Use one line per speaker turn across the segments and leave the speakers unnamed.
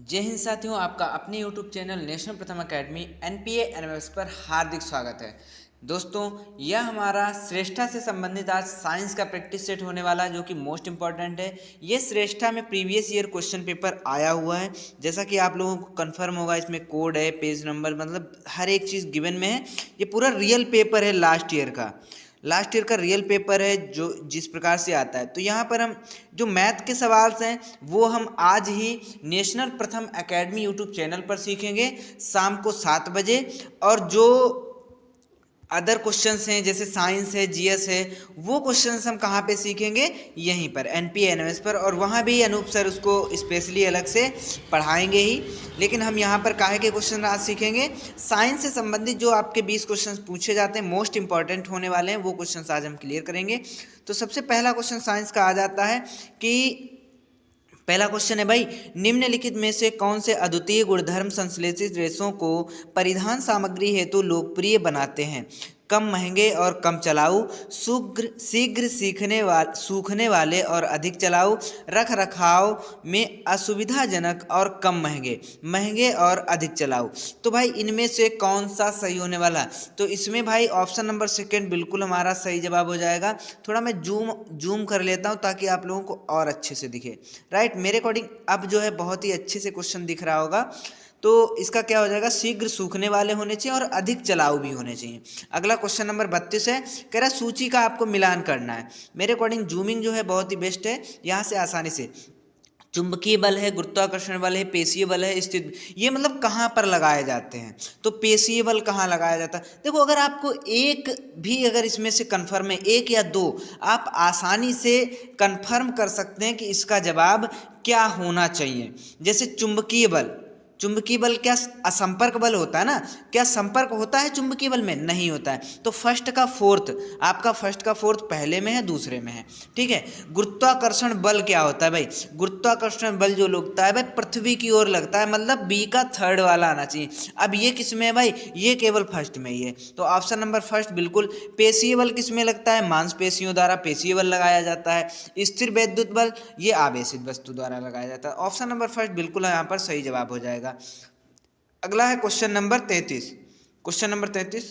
जय हिंद साथियों, आपका अपने YouTube चैनल नेशनल प्रथम अकेडमी NPA NMS पर हार्दिक स्वागत है। दोस्तों, यह हमारा श्रेष्ठा से संबंधित आज साइंस का प्रैक्टिस सेट होने वाला है, जो कि मोस्ट इंपॉर्टेंट है। ये श्रेष्ठा में प्रीवियस ईयर क्वेश्चन पेपर आया हुआ है। जैसा कि आप लोगों को कंफर्म होगा, इसमें कोड है, पेज नंबर, मतलब हर एक चीज़ गिवन में है। ये पूरा रियल पेपर है, लास्ट ईयर का रियल पेपर है, जो जिस प्रकार से आता है। तो यहाँ पर हम जो मैथ के सवाल हैं वो हम आज ही नेशनल प्रथम एकेडमी यूट्यूब चैनल पर सीखेंगे शाम को 7 बजे। और जो अदर क्वेश्चंस हैं जैसे साइंस है, जीएस है, वो क्वेश्चंस हम कहाँ पे सीखेंगे? यहीं पर एनपीए एनएमएस पर। और वहाँ भी अनूप सर उसको स्पेशली अलग से पढ़ाएंगे ही। लेकिन हम यहाँ पर काहे के क्वेश्चन आज सीखेंगे? साइंस से संबंधित जो आपके 20 क्वेश्चन पूछे जाते हैं, मोस्ट इंपॉर्टेंट होने वाले हैं, वो क्वेश्चन आज हम क्लियर करेंगे। तो सबसे पहला क्वेश्चन साइंस का आ जाता है कि पहला क्वेश्चन है भाई, निम्नलिखित में से कौन से अद्वितीय गुणधर्म संश्लेषित रेशों को परिधान सामग्री हेतु लोकप्रिय बनाते हैं? कम महंगे और कम चलाऊ, शीघ्र सूखने वाले और अधिक चलाऊ, रख रखाव में असुविधाजनक और कम महंगे और अधिक चलाऊ। तो भाई इनमें से कौन सा सही होने वाला? तो इसमें भाई ऑप्शन नंबर सेकेंड बिल्कुल हमारा सही जवाब हो जाएगा। थोड़ा मैं जूम कर लेता हूँ ताकि आप लोगों को और अच्छे से दिखे। राइट, मेरे अकॉर्डिंग अब जो है बहुत ही अच्छे से क्वेश्चन दिख रहा होगा। तो इसका क्या हो जाएगा? शीघ्र सूखने वाले होने चाहिए और अधिक चलाऊ भी होने चाहिए। अगला क्वेश्चन नंबर 32 है, कह रहा सूची का आपको मिलान करना है। मेरे अकॉर्डिंग जूमिंग जो है बहुत ही बेस्ट है। यहाँ से आसानी से चुंबकीय बल है, गुरुत्वाकर्षण बल है, पेशीय बल है, स्थित, ये मतलब कहाँ पर लगाए जाते हैं? तो पेशीय बल कहाँ लगाया जाता है? देखो, अगर आपको एक भी अगर इसमें से कन्फर्म है, एक या दो, आप आसानी से कन्फर्म कर सकते हैं कि इसका जवाब क्या होना चाहिए। जैसे चुंबकीय बल क्या असंपर्क बल होता है ना? क्या संपर्क होता है चुंबकीय बल में? नहीं होता है। तो आपका फर्स्ट का फोर्थ पहले में है, दूसरे में है। ठीक है। गुरुत्वाकर्षण बल क्या होता है भाई? गुरुत्वाकर्षण बल जो लगता है भाई पृथ्वी की ओर लगता है, मतलब बी का थर्ड वाला आना चाहिए। अब ये किस में है भाई? ये केवल फर्स्ट में ही है। तो ऑप्शन नंबर फर्स्ट बिल्कुल। पेशीय बल किस में लगता है? मांसपेशियों द्वारा पेशीय बल लगाया जाता है। स्थिर वैद्युत बल ये आवेशित वस्तु द्वारा लगाया जाता है। ऑप्शन नंबर फर्स्ट बिल्कुल यहाँ पर सही जवाब हो जाएगा। अगला है क्वेश्चन नंबर 33। क्वेश्चन नंबर 33,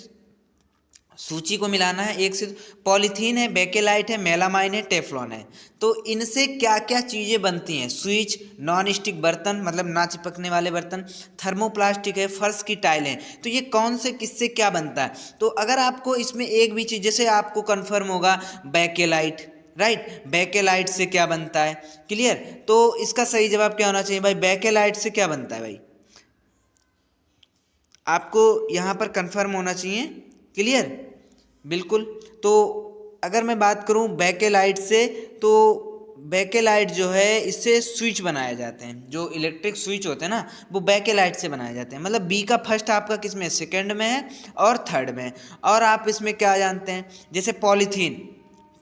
सूची को मिलाना है एक से। पॉलीथीन है, बेकेलाइट है, मेलामाइन है, टेफ्लॉन है। तो इनसे क्या क्या चीज़ें बनती हैं? स्विच, नॉन स्टिक बर्तन, मतलब ना चिपकने वाले बर्तन, थर्मोप्लास्टिक है, फर्श की टाइल है। तो ये कौन से किससे क्या बनता है? तो अगर आपको इसमें एक भी चीज़, जैसे आपको कन्फर्म होगा बेकेलाइट, राइट, बेकेलाइट से क्या बनता है? क्लियर। तो इसका सही जवाब क्या होना चाहिए भाई? बेकेलाइट से क्या बनता है भाई? आपको यहाँ पर कंफर्म होना चाहिए। क्लियर, बिल्कुल। तो अगर मैं बात करूँ बेकेलाइट से, तो बेकेलाइट जो है इससे स्विच बनाए जाते हैं। जो इलेक्ट्रिक स्विच होते हैं ना, वो बेकेलाइट से बनाए जाते हैं। मतलब बी का फर्स्ट आपका किस में? सेकंड में है और थर्ड में है। और आप इसमें क्या जानते हैं? जैसे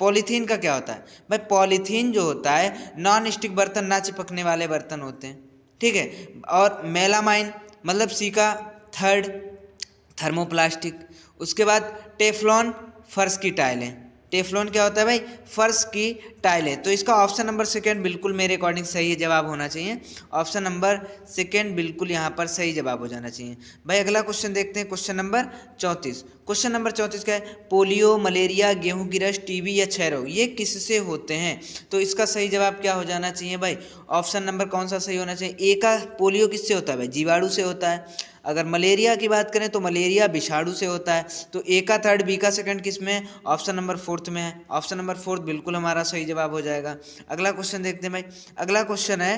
पॉलीथीन का क्या होता है भाई? पॉलीथीन जो होता है नॉन स्टिक बर्तन, ना चिपकने वाले बर्तन होते हैं। ठीक है। और मेलामाइन मतलब सी का थर्ड, थर्मोप्लास्टिक। उसके बाद टेफ्लॉन, फर्श की टाइलें। टेफ्लॉन क्या होता है भाई? फर्श की टाइलें। तो इसका ऑप्शन नंबर सेकेंड बिल्कुल मेरे अकॉर्डिंग सही जवाब होना चाहिए। ऑप्शन नंबर सेकेंड बिल्कुल यहाँ पर सही जवाब हो जाना चाहिए भाई। अगला क्वेश्चन देखते हैं, क्वेश्चन नंबर 34। क्वेश्चन नंबर 34 क्या है? पोलियो, मलेरिया, गेहूं की रस्ट, टीबी या क्षय रोग ये किससे होते हैं? तो इसका सही जवाब क्या हो जाना चाहिए भाई? ऑप्शन नंबर कौन सा सही होना चाहिए? ए का पोलियो किससे होता है भाई? जीवाणु से होता है। अगर मलेरिया की बात करें तो मलेरिया विषाणु से होता है। तो ए का थर्ड, बी का सेकंड किस में है? ऑप्शन नंबर फोर्थ में है। ऑप्शन नंबर फोर्थ बिल्कुल हमारा सही जवाब हो जाएगा। अगला क्वेश्चन देखते हैं भाई। अगला क्वेश्चन है,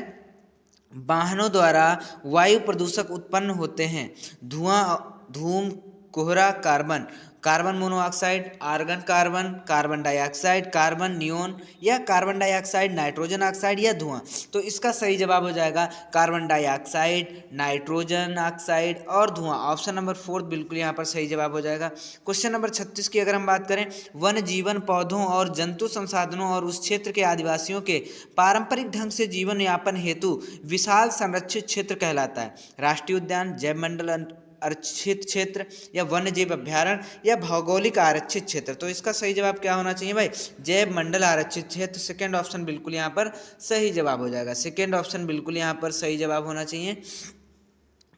वाहनों द्वारा वायु प्रदूषक उत्पन्न होते हैं। धुआं, धूम, कोहरा, carbon, carbon monoxide, argon carbon, carbon dioxide, carbon neon, या कार्बन डाइऑक्साइड, नाइट्रोजन ऑक्साइड, या धुआं। तो इसका सही जवाब हो जाएगा कार्बन डाइऑक्साइड, नाइट्रोजन ऑक्साइड और धुआं। ऑप्शन नंबर फोर्थ बिल्कुल यहाँ पर सही जवाब हो जाएगा। क्वेश्चन नंबर 36 की अगर हम बात करें, वन जीवन, पौधों और जंतु संसाधनों और उस क्षेत्र के आदिवासियों के पारंपरिक ढंग से जीवन यापन हेतु विशाल संरक्षित क्षेत्र कहलाता है। राष्ट्रीय उद्यान, जैव मंडल, आरक्षित क्षेत्र या वन्य जीव अभ्यारण्य या भौगोलिक आरक्षित क्षेत्र। तो इसका सही जवाब क्या होना चाहिए भाई? जैव मंडल आरक्षित क्षेत्र। सेकेंड ऑप्शन बिल्कुल यहाँ पर सही जवाब हो जाएगा। सेकेंड ऑप्शन बिल्कुल यहाँ पर सही जवाब होना चाहिए।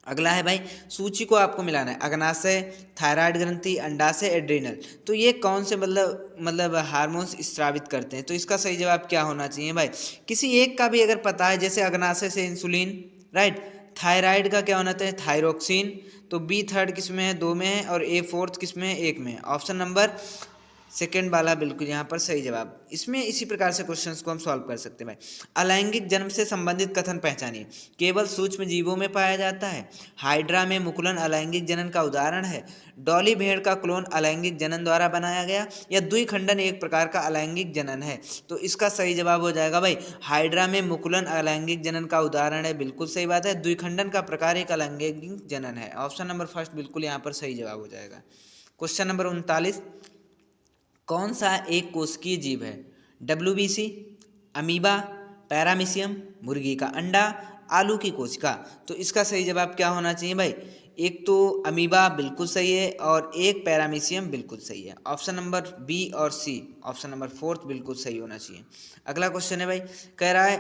अगला है भाई, सूची को आपको मिलाना है। अग्नाशय, थायराइड ग्रंथि, अंडाशय, एड्रिनल। तो ये कौन से मतलब हार्मोन्स स्रावित करते हैं? तो इसका सही जवाब क्या होना चाहिए भाई? किसी एक का भी अगर पता है, जैसे अग्नाशय से इंसुलिन, राइट। थायराइड का क्या होना चाहिए? थायरोक्सिन। तो बी थर्ड किस में है? 2 में है। और ए फोर्थ किस में है? 1 में है। ऑप्शन नंबर सेकेंड वाला बिल्कुल यहाँ पर सही जवाब। इसमें इसी प्रकार से क्वेश्चंस को हम सॉल्व कर सकते हैं भाई। अलैंगिक जन्म से संबंधित कथन पहचानिए। केवल सूक्ष्म जीवों में पाया जाता है। हाइड्रा में मुकुलन अलैंगिक जनन का उदाहरण है। डॉली भेड़ का क्लोन अलैंगिक जनन द्वारा बनाया गया, या द्विखंडन एक प्रकार का अलैंगिक जनन है। तो इसका सही जवाब हो जाएगा भाई, हाइड्रा में मुकुलन अलैंगिक जनन का उदाहरण है। बिल्कुल सही बात है। द्विखंडन का प्रकार एक अलैंगिक जनन है। ऑप्शन नंबर फर्स्ट बिल्कुल यहाँ पर सही जवाब हो जाएगा। क्वेश्चन नंबर 39, कौन सा एक कोशिकीय जीव है? WBC, अमीबा, पैरामीशियम, मुर्गी का अंडा, आलू की कोशिका। तो इसका सही जवाब क्या होना चाहिए भाई? एक तो अमीबा बिल्कुल सही है और एक पैरामीशियम बिल्कुल सही है। ऑप्शन नंबर बी और सी, ऑप्शन नंबर फोर्थ बिल्कुल सही होना चाहिए। अगला क्वेश्चन है भाई, कह रहा है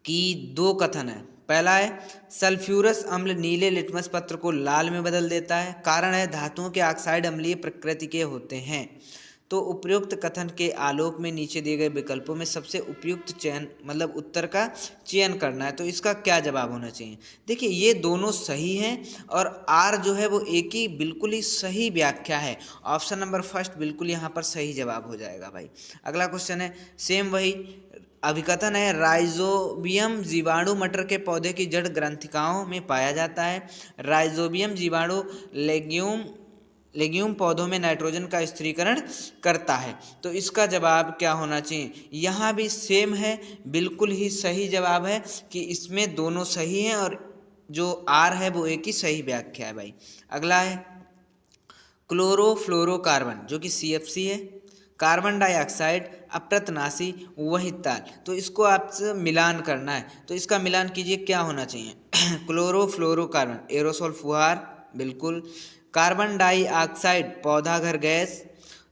कि 2 कथन है। पहला है, सल्फ्यूरस अम्ल नीले लिटमस पत्र को लाल में बदल देता है। कारण है, धातुओं के ऑक्साइड अम्लीय प्रकृति के होते हैं। तो उपयुक्त कथन के आलोक में नीचे दिए गए विकल्पों में सबसे उपयुक्त चयन मतलब उत्तर का चयन करना है। तो इसका क्या जवाब होना चाहिए? देखिए, ये दोनों सही हैं और आर जो है वो एक ही बिल्कुल ही सही व्याख्या है। ऑप्शन नंबर फर्स्ट बिल्कुल यहाँ पर सही जवाब हो जाएगा भाई। अगला क्वेश्चन है, सेम वही अभिकथन है, राइजोबियम जीवाणु मटर के पौधे की जड़ ग्रंथिकाओं में पाया जाता है। राइजोबियम जीवाणु लेग्यूम पौधों में नाइट्रोजन का स्थिरीकरण करता है। तो इसका जवाब क्या होना चाहिए? यहाँ भी सेम है, बिल्कुल ही सही जवाब है कि इसमें दोनों सही हैं और जो आर है वो एक ही सही व्याख्या है भाई। अगला है, क्लोरोफ्लोरोकार्बन जो कि CFC है, कार्बन डाइऑक्साइड, अप्रतनाशी, वहिताल। तो इसको आपसे मिलान करना है। तो इसका मिलान कीजिए, क्या होना चाहिए? क्लोरोफ्लोरोकार्बन एरोसोल फुहार, बिल्कुल। कार्बन डाइऑक्साइड पौधा घर गैस।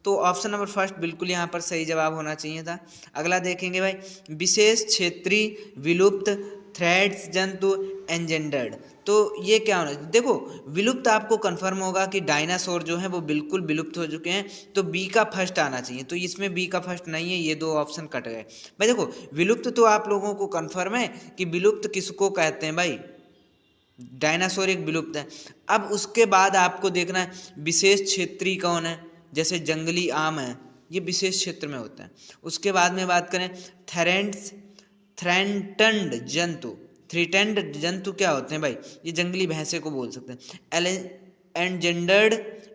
तो ऑप्शन नंबर फर्स्ट बिल्कुल यहाँ पर सही जवाब होना चाहिए था। अगला देखेंगे भाई, विशेष क्षेत्रीय विलुप्त थ्रेड्स जंतु एंजेंडर्ड। तो ये क्या होना? देखो, विलुप्त आपको कंफर्म होगा कि डायनासोर जो है वो बिल्कुल विलुप्त हो चुके हैं। तो बी का फर्स्ट आना चाहिए। तो इसमें बी का फर्स्ट नहीं है, ये 2 ऑप्शन कट गए भाई। देखो, विलुप्त तो आप लोगों को कंफर्म है कि विलुप्त किसको कहते हैं भाई? डायनासोर एक विलुप्त है। अब उसके बाद आपको देखना है विशेष क्षेत्रीय कौन है। जैसे जंगली आम है, ये विशेष क्षेत्र में होता है। उसके बाद में बात करें थ्रेटन्ड जंतु। थ्रेटन्ड जंतु क्या होते हैं भाई? ये जंगली भैंसे को बोल सकते हैं।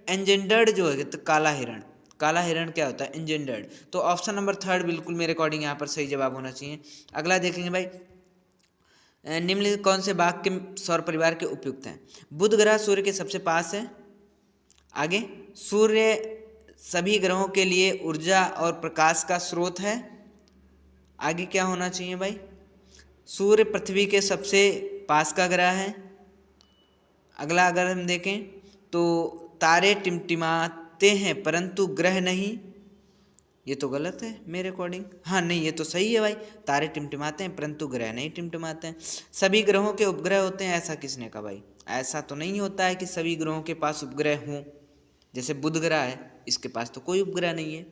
एंजेंडर्ड जो है तो काला हिरण। काला हिरण क्या होता है? एंजेंडर्ड। तो ऑप्शन नंबर थर्ड बिल्कुल मेरे अकॉर्डिंग यहाँ पर सही जवाब होना चाहिए। अगला देखेंगे भाई, निम्नलिखित कौन से वाक्य सौर परिवार के उपयुक्त हैं? बुध ग्रह सूर्य के सबसे पास है। आगे, सूर्य सभी ग्रहों के लिए ऊर्जा और प्रकाश का स्रोत है। आगे क्या होना चाहिए भाई? सूर्य पृथ्वी के सबसे पास का ग्रह है। अगला अगर हम देखें तो तारे टिमटिमाते हैं परंतु ग्रह नहीं। ये तो गलत है मेरे अकॉर्डिंग। हाँ नहीं, ये तो सही है भाई, तारे टिमटिमाते हैं परंतु ग्रह नहीं टिमटिमाते हैं। सभी ग्रहों के उपग्रह होते हैं, ऐसा किसने कहा भाई? ऐसा तो नहीं होता है कि सभी ग्रहों के पास उपग्रह हों। जैसे बुध ग्रह है, इसके पास तो कोई उपग्रह नहीं है।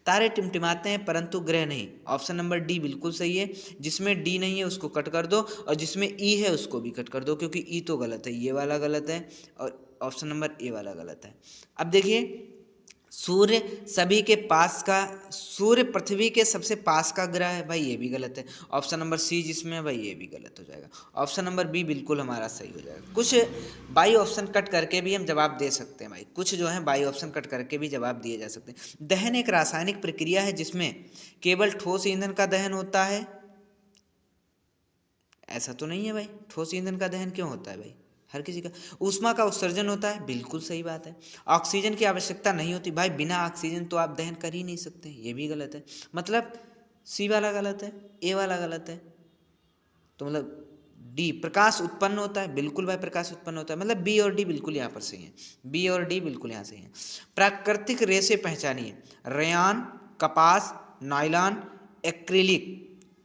तारे टिमटिमाते हैं परंतु ग्रह नहीं, ऑप्शन नंबर डी बिल्कुल सही है। जिसमें डी नहीं है उसको कट कर दो और जिसमें ई है उसको भी कट कर दो, क्योंकि ई तो गलत है, ये वाला गलत है और ऑप्शन नंबर ए वाला गलत है। अब देखिए, सूर्य सभी के पास का, सूर्य पृथ्वी के सबसे पास का ग्रह है भाई, ये भी गलत है। ऑप्शन नंबर सी जिसमें है भाई, ये भी गलत हो जाएगा। ऑप्शन नंबर बी बिल्कुल हमारा सही हो जाएगा। कुछ बाई ऑप्शन कट करके भी हम जवाब दे सकते हैं भाई, कुछ जो है बाई ऑप्शन कट करके भी जवाब दिए जा सकते हैं। दहन एक रासायनिक प्रक्रिया है जिसमें केवल ठोस ईंधन का दहन होता है। ऐसा तो नहीं है भाई, ठोस ईंधन का दहन क्यों होता है भाई? हर किसी का। ऊष्मा का उत्सर्जन होता है, बिल्कुल सही बात है। ऑक्सीजन की आवश्यकता नहीं होती भाई, बिना ऑक्सीजन तो आप दहन कर ही नहीं सकते, ये भी गलत है। मतलब सी वाला गलत है, ए वाला गलत है। तो मतलब डी प्रकाश उत्पन्न होता है, बिल्कुल भाई प्रकाश उत्पन्न होता है, मतलब बी और डी बिल्कुल यहाँ पर सही है, बी और डी बिल्कुल यहाँ सही है। प्राकृतिक रेशे पहचानिए, रेयान, कपास, नायलॉन, एक्रिलिक।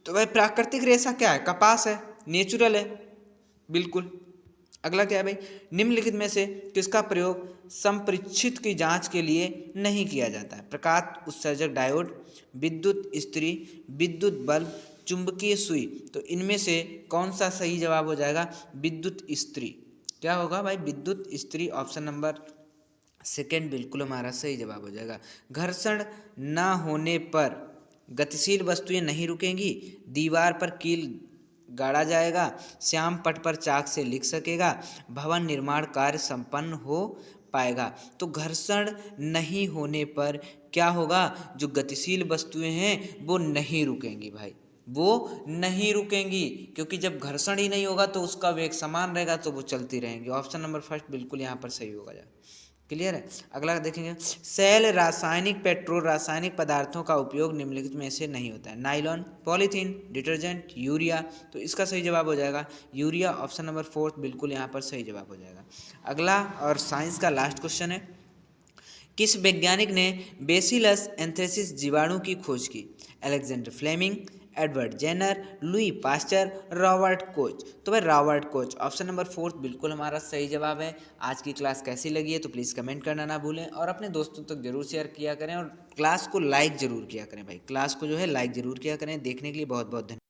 तो भाई प्राकृतिक रेशा क्या है, कपास है, नेचुरल है, बिल्कुल। अगला क्या है भाई, निम्नलिखित में से किसका प्रयोग संपरीक्षित की जांच के लिए नहीं किया जाता है, प्रकाश उत्सर्जक डायोड, विद्युत इस्त्री, विद्युत बल्ब, चुंबकीय सुई। तो इनमें से कौन सा सही जवाब हो जाएगा, विद्युत इस्त्री। क्या होगा भाई, विद्युत इस्त्री, ऑप्शन नंबर सेकेंड बिल्कुल हमारा सही जवाब हो जाएगा। घर्षण न होने पर गतिशील वस्तुएं नहीं रुकेंगी, दीवार पर कील गाड़ा जाएगा, श्याम पट पर चाक से लिख सकेगा, भवन निर्माण कार्य संपन्न हो पाएगा। तो घर्षण नहीं होने पर क्या होगा, जो गतिशील वस्तुएं हैं वो नहीं रुकेंगी भाई, वो नहीं रुकेंगी, क्योंकि जब घर्षण ही नहीं होगा तो उसका वेग समान रहेगा, तो वो चलती रहेंगी। ऑप्शन नंबर फर्स्ट बिल्कुल यहाँ पर सही होगा। क्लियर है। अगला देखेंगे, सेल रासायनिक पेट्रोल रासायनिक पदार्थों का उपयोग निम्नलिखित में से नहीं होता है, नायलॉन, पॉलीथीन, डिटर्जेंट, यूरिया। तो इसका सही जवाब हो जाएगा यूरिया, ऑप्शन नंबर फोर्थ बिल्कुल यहाँ पर सही जवाब हो जाएगा। अगला और साइंस का लास्ट क्वेश्चन है, किस वैज्ञानिक ने बेसिलस एंथ्रेसिस जीवाणु की खोज की, Alexander Fleming, Edward Jenner, Louis Pasteur, Robert Koch. तो भाई Robert Koch, option number fourth बिल्कुल हमारा सही जवाब है। आज की क्लास कैसी लगी है तो प्लीज़ कमेंट करना ना भूलें, और अपने दोस्तों तक जरूर शेयर किया करें, और क्लास को लाइक जरूर किया करें भाई, क्लास को जो है लाइक जरूर किया करें। देखने के लिए बहुत बहुत धन्यवाद।